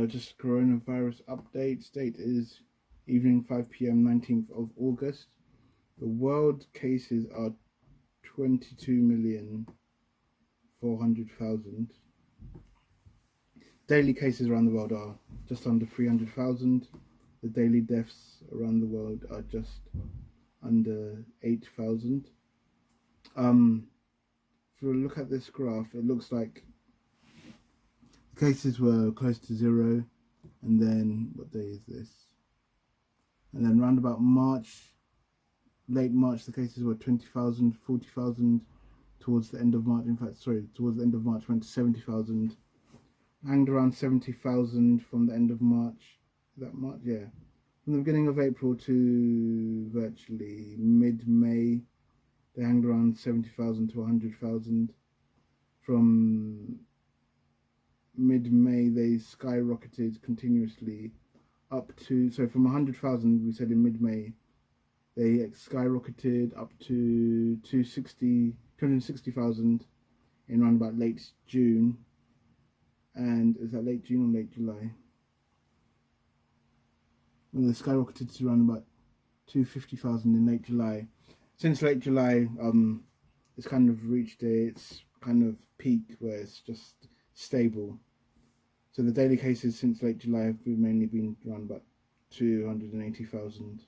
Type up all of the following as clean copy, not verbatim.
Just coronavirus update. Date is evening 5 p.m. 19th of August. The world cases are 22,400,000. Daily cases around the world are just under 300,000. The daily deaths around the world are just under 8,000. If you look at this graph, it looks like cases were close to zero, and then what day is this? And then round about March, late March, the cases were 20,000, 40,000. Towards the end of March, towards the end of March went to 70,000. Hanged around 70,000 from the end of March. Is that March? Yeah. From the beginning of April to virtually mid-May, they hanged around 70,000 to 100,000. From mid-May, they skyrocketed continuously up to, so from 100,000, we said in mid-May, they skyrocketed up to 260,000 in around about late June. And is that late June or late July? Well, they skyrocketed to around about 250,000 in late July. Since late July, it's kind of reached its kind of peak where it's just stable. So the daily cases since late July have mainly been around about 280,000,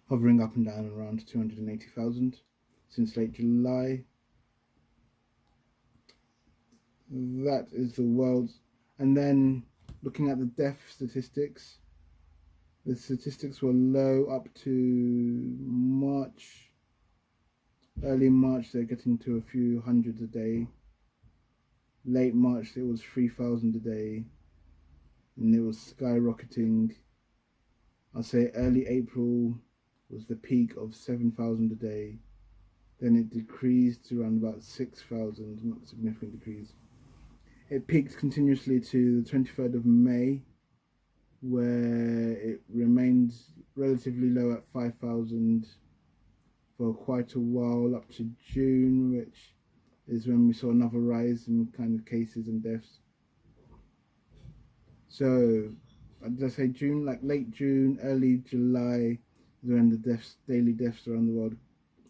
hovering up and down around 280,000 since late July. That is the world. And then looking at the death statistics, the statistics were low up to March. Early March, they're getting to a few hundreds a day. Late March, it was 3,000 a day, and it was skyrocketing. I'll say early April was the peak of 7,000 a day. Then it decreased to around about 6,000, not a significant decrease. It peaked continuously to the 23rd of May, where it remained relatively low at 5,000 for quite a while, up to June, which is when we saw another rise in kind of cases and deaths. So, did I say June? Like late June, early July is when the daily deaths around the world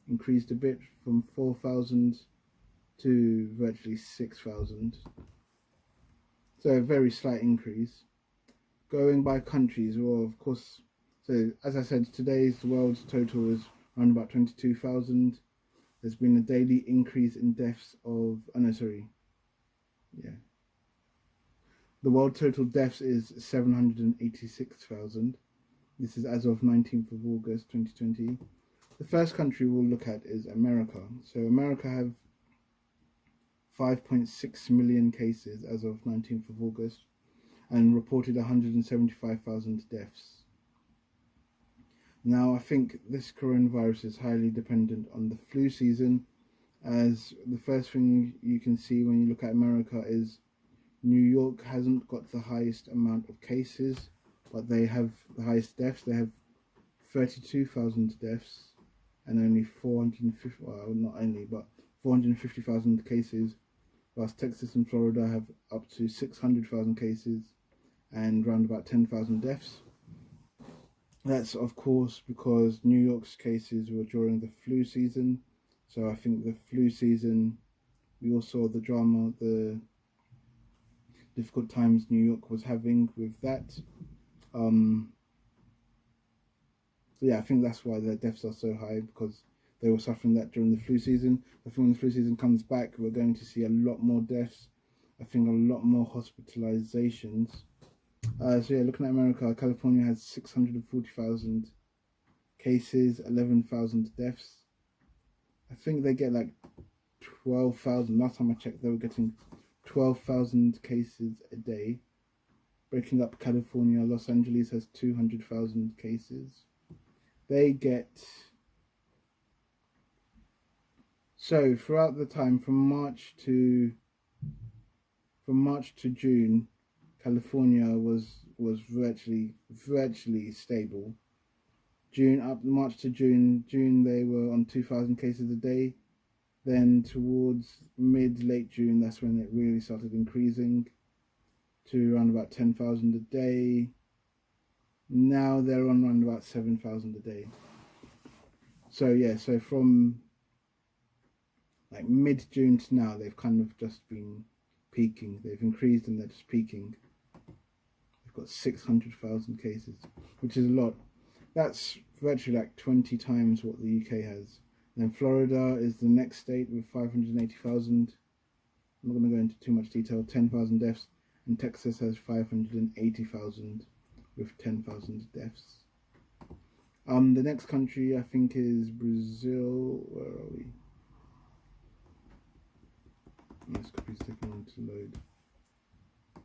increased a bit from 4,000 to virtually 6,000. So a very slight increase. Going by countries, well, of course, so as I said, the world's total is around about 22,000. There's been a daily increase in deaths of, the world total deaths is 786,000. This is as of 19th of August 2020. The first country we'll look at is America. So America have 5.6 million cases as of 19th of August and reported 175,000 deaths. Now, I think this coronavirus is highly dependent on the flu season, as the first thing you can see when you look at America is New York hasn't got the highest amount of cases, but they have the highest deaths. They have 32,000 deaths and only 450,000 cases, whilst Texas and Florida have up to 600,000 cases and around about 10,000 deaths. That's of course because New York's cases were during the flu season. So I think the flu season, we all saw the drama, the difficult times New York was having with that. So yeah, I think that's why their deaths are so high, because they were suffering that during the flu season. I think when the flu season comes back, we're going to see a lot more deaths. I think a lot more hospitalizations. So yeah, looking at America, California has 640,000 cases, 11,000 deaths. I think they get like 12,000. Last time I checked, they were getting 12,000 cases a day. Breaking up California, Los Angeles has 200,000 cases. They get... So throughout the time from March to June, California was virtually stable. March to June they were on 2,000 cases a day. Then towards late June, that's when it really started increasing. to around about 10,000 a day. Now they're on around about 7,000 a day. So yeah, so from like mid-June to now, they've kind of just been peaking. They've increased and they're just peaking. They've got 600,000 cases, which is a lot. That's virtually like 20 times what the UK has. And then Florida is the next state with 580,000. I'm not going to go into too much detail. 10,000 deaths. And Texas has 580,000 with 10,000 deaths. The next country I think is Brazil. Where are we? This copy's taking long to load.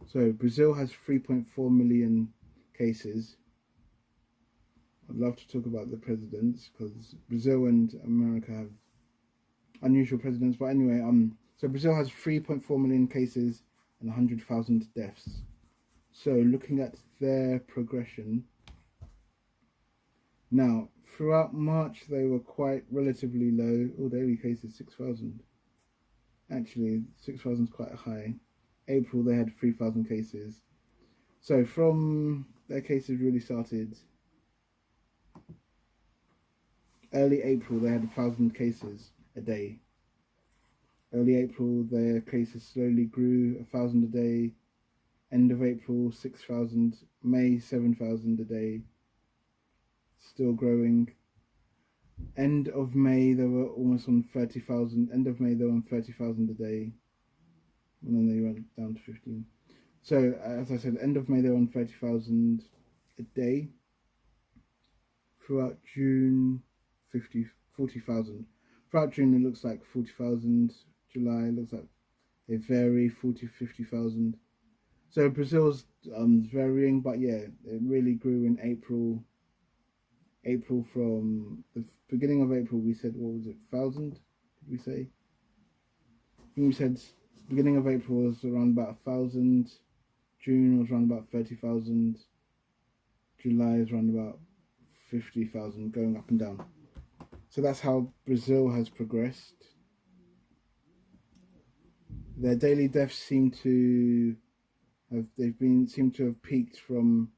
So Brazil has 3.4 million cases. I'd love to talk about the presidents because Brazil and America have unusual presidents. But anyway, so Brazil has 3.4 million cases and 100,000 deaths. So looking at their progression, now throughout March they were quite relatively low. Oh, daily cases 6,000. Actually, 6,000 is quite high. April they had 3,000 cases. So from their cases really started early April, they had 1,000 cases a day. Early April, their cases slowly grew 1,000 a day. End of April, 6,000. May, 7,000 a day. Still growing. End of May, they were almost on 30,000. End of May, they were on 30,000 a day. And then they went down to 15. So, as I said, end of May, they were on 30,000 a day. Throughout June, 40,000. Throughout June, it looks like 40,000. July, it looks like they vary, 40, 50,000. So Brazil's varying, but yeah, it really grew in April. April, from the beginning of April, we said, what was it, 1,000? Did we say? I think we said beginning of April was around about 1,000. June was around about 30,000. July is around about 50,000, going up and down. So that's how Brazil has progressed. Their daily deaths seem to have peaked from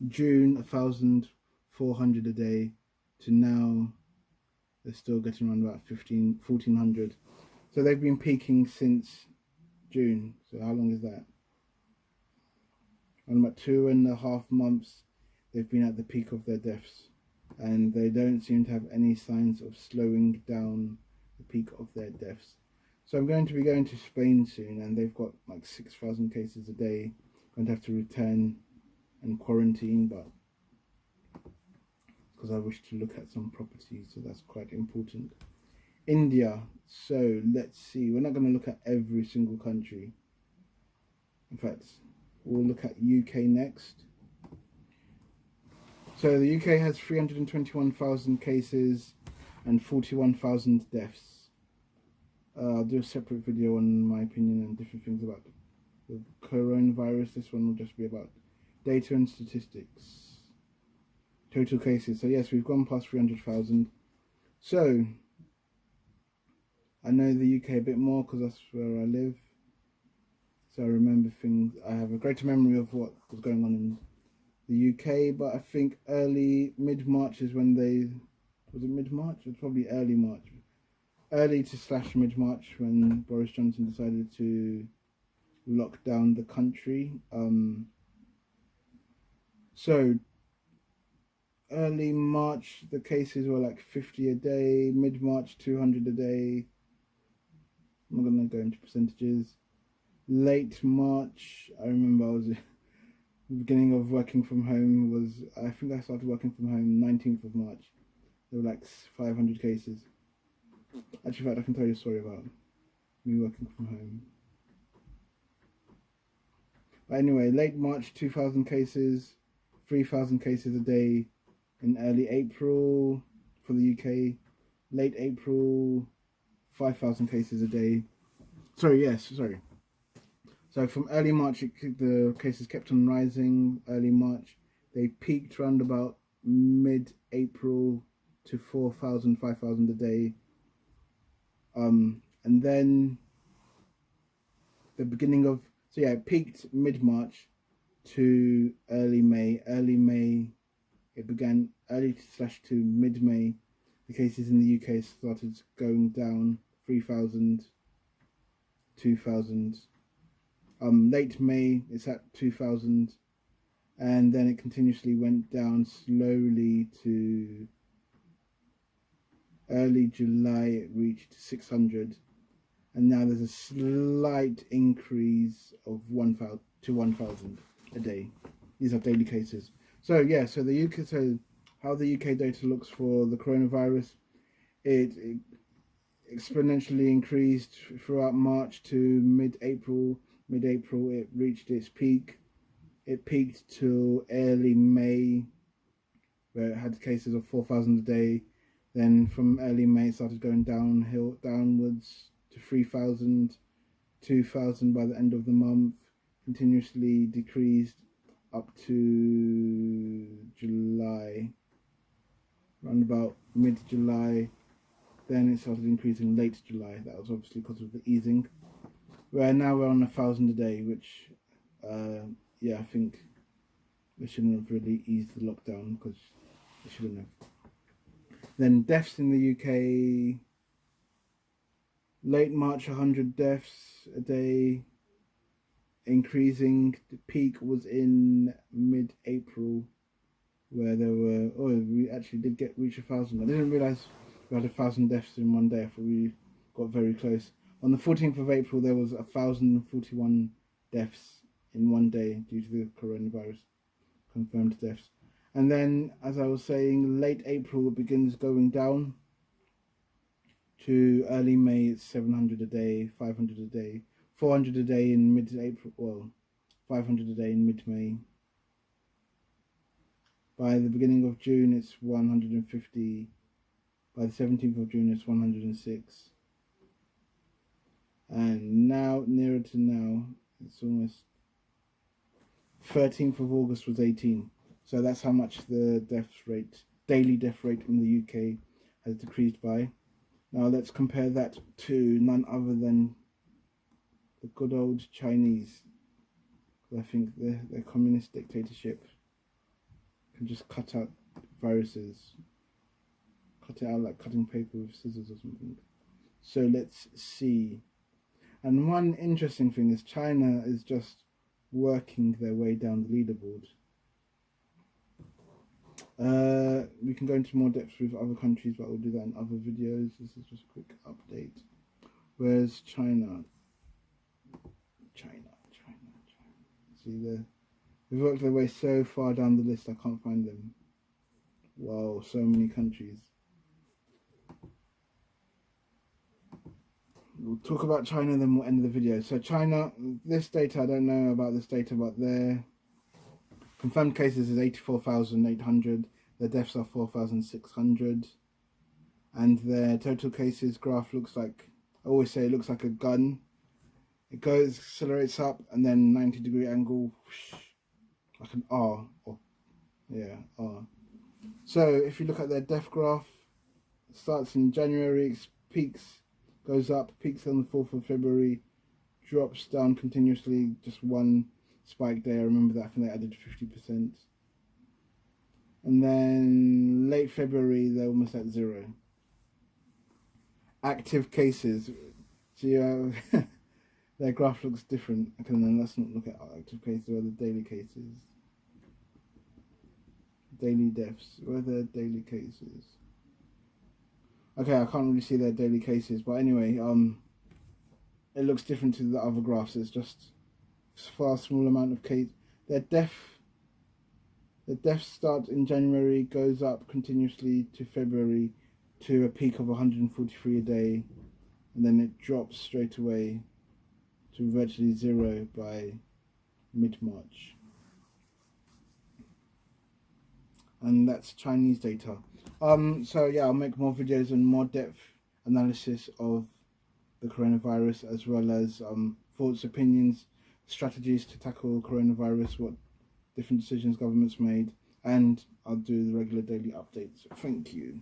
June 1,400 a day to now they're still getting around about 1,400. So they've been peaking since June. So how long is that? On about 2.5 months they've been at the peak of their deaths, and they don't seem to have any signs of slowing down the peak of their deaths. So I'm going to be going to Spain soon, and they've got like 6,000 cases a day. I'm going to have to return and quarantine, but because I wish to look at some properties, so that's quite important. India. So let's see. We're not going to look at every single country. In fact, we'll look at UK next. So the UK has 321,000 cases and 41,000 deaths. I'll do a separate video on my opinion and different things about the coronavirus. This one will just be about data and statistics. Total cases. So yes, we've gone past 300,000. So I know the UK a bit more because that's where I live. So I remember things. I have a greater memory of what was going on in the UK. But I think mid-March is when was it mid-March? It was probably early March. Early to / mid-March when Boris Johnson decided to lock down the country. So early March the cases were like 50 a day, mid-March 200 a day. I'm not going to go into percentages. Late March, I remember the beginning of working from home was, I think I started working from home 19th of March. There were like 500 cases. Actually, in fact, I can tell you a story about me working from home. But anyway, late March, 2,000 cases, 3,000 cases a day in early April for the UK. Late April, 5,000 cases a day. Sorry. So from early March, the cases kept on rising. Early March, they peaked around about mid-April to 4,000, 5,000 a day. And then the beginning of So yeah, it peaked mid-March to early May. Early May, it began early / to mid-May. The cases in the UK started going down 3,000, 2,000. Late May, it's at 2,000, and then it continuously went down slowly to early July. It reached 600, and now there's a slight increase of 1,000 to 1,000 a day. These are daily cases. So yeah, so the UK, so how the UK data looks for the coronavirus, it exponentially increased throughout March to mid-April. Mid-April, it reached its peak. It peaked till early May, where it had cases of 4,000 a day. Then from early May, it started going downwards to 3,000, 2,000 by the end of the month, continuously decreased up to July, around about mid-July. Then it started increasing late July. That was obviously because of the easing. Where now we're on 1,000 a day, which, yeah, I think they shouldn't have really eased the lockdown, because they shouldn't have. Then deaths in the UK, late March, 100 deaths a day, increasing. The peak was in mid-April, where there were, we actually did reach 1,000. I didn't realise we had 1,000 deaths in one day. I thought we got very close. On the 14th of April, there was 1,041 deaths in one day due to the coronavirus, confirmed deaths. And then, as I was saying, late April it begins going down to early May. It's 700 a day, 500 a day, 400 a day in mid-April, well, 500 a day in mid-May. By the beginning of June, it's 150. By the 17th of June, it's 106. And now, nearer to now, it's almost 13th of August was 18. So that's how much the daily death rate in the UK has decreased by. Now let's compare that to none other than the good old Chinese. I think their communist dictatorship can just cut out viruses, cut it out like cutting paper with scissors or something. So let's see. And one interesting thing is China is just working their way down the leaderboard. We can go into more depth with other countries, but we'll do that in other videos. This is just a quick update. Where's China? China. See, they've worked their way so far down the list, I can't find them. Wow, so many countries. We'll talk about China, then we'll end the video. So China, this data, I don't know about this data, but their confirmed cases is 84,800. Their deaths are 4,600. And their total cases graph looks like, I always say it looks like a gun. It goes, accelerates up, and then 90-degree angle, whoosh, like an R. Or, yeah, R. So if you look at their death graph, it starts in January, peaks, goes up, peaks on the 4th of February, drops down continuously, just one spike day. I remember that, I think they added 50%. And then late February, they're almost at 0. Active cases, see, their graph looks different. Okay, then let's not look at active cases or the daily cases. Daily deaths, where are their daily cases? Okay, I can't really see their daily cases, but anyway, it looks different to the other graphs. It's just far small amount of case. The deaths start in January, goes up continuously to February to a peak of 143 a day, and then it drops straight away to virtually 0 by mid-March. And that's Chinese data. So yeah, I'll make more videos and more depth analysis of the coronavirus, as well as thoughts, opinions, strategies to tackle coronavirus, what different decisions governments made, and I'll do the regular daily updates. Thank you.